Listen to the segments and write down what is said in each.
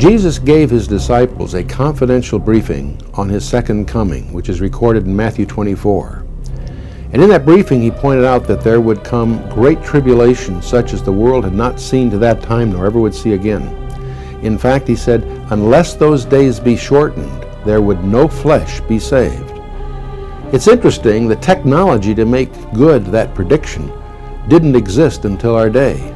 Jesus gave his disciples a confidential briefing on his second coming, which is recorded in Matthew 24. And in that briefing, he pointed out that there would come great tribulation, such as the world had not seen to that time nor ever would see again. In fact, he said, unless those days be shortened, there would no flesh be saved. It's interesting, the technology to make good that prediction didn't exist until our day.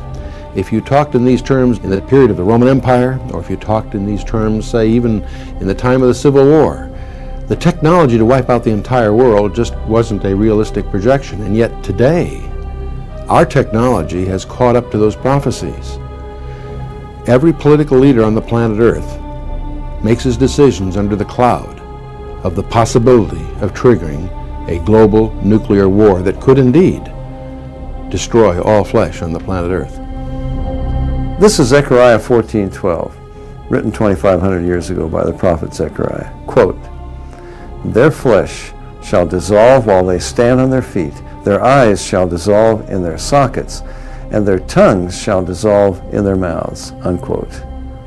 If you talked in these terms in the period of the Roman Empire, or if you talked in these terms, say, even in the time of the Civil War, the technology to wipe out the entire world just wasn't a realistic projection. And yet today, our technology has caught up to those prophecies. Every political leader on the planet Earth makes his decisions under the cloud of the possibility of triggering a global nuclear war that could indeed destroy all flesh on the planet Earth. This is Zechariah 14:12, written 2,500 years ago by the prophet Zechariah. Quote, their flesh shall dissolve while they stand on their feet, their eyes shall dissolve in their sockets, and their tongues shall dissolve in their mouths, unquote.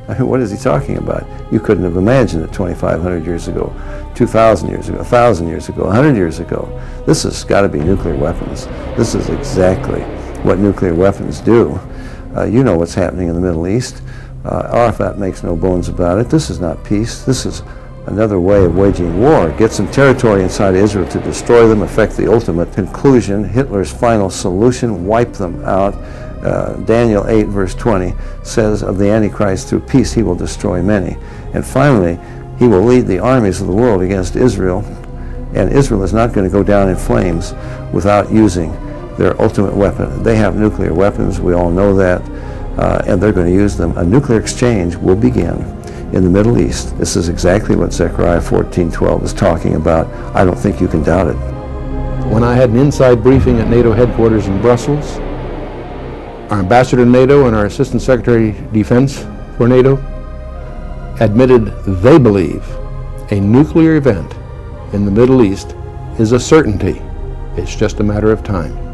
I mean, what is he talking about? You couldn't have imagined it 2,500 years ago, 2,000 years ago, 1,000 years ago, 100 years ago. This has got to be nuclear weapons. This is exactly what nuclear weapons do. You know what's happening in the Middle East. Arafat makes no bones about it. This is not peace. This is another way of waging war. Get some territory inside Israel to destroy them, affect the ultimate conclusion, Hitler's final solution, wipe them out. Daniel 8 verse 20 says of the Antichrist, through peace he will destroy many. And finally, he will lead the armies of the world against Israel, and Israel is not going to go down in flames without using their ultimate weapon. They have nuclear weapons, we all know that, and they're going to use them. A nuclear exchange will begin in the Middle East. This is exactly what Zechariah 14:12 is talking about. I don't think you can doubt it. When I had an inside briefing at NATO headquarters in Brussels, our ambassador to NATO and our Assistant Secretary of Defense for NATO admitted they believe a nuclear event in the Middle East is a certainty. It's just a matter of time.